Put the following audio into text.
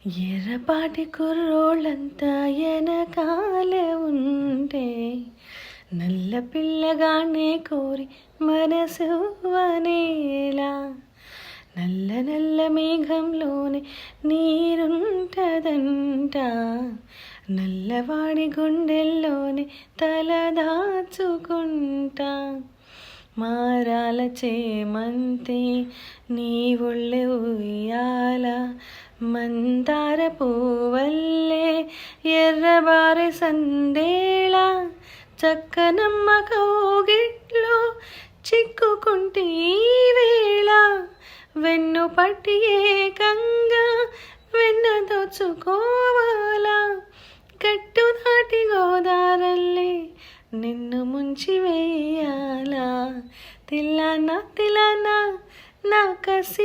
ఎర్రపాటి కుర్రోళ్ళంతా వెనకాలే ఉంటే నల్ల పిల్లగానే కోరి మనసు వనేలా నల్ల నల్ల మేఘంలోనే నీరుంటదంట నల్లవాడి గుండెల్లోనే తల దాచుకుంటా మారాల చేమంతి నీ ఒళ్ళె ఉయ్యాల మందార పూవల్లే ఎర్రబారె సందేళ చక్కనమ్మ కౌగిట్లో చిక్కుకుంటే ఈ వేళ వెన్ను పట్టి ఏకంగా వెన్న దోచుకోవాలా గట్టు దాటి గోదారల్లే నిన్ను ముంచి వేయాలా తిల్లనా తిల్లనా నా కసి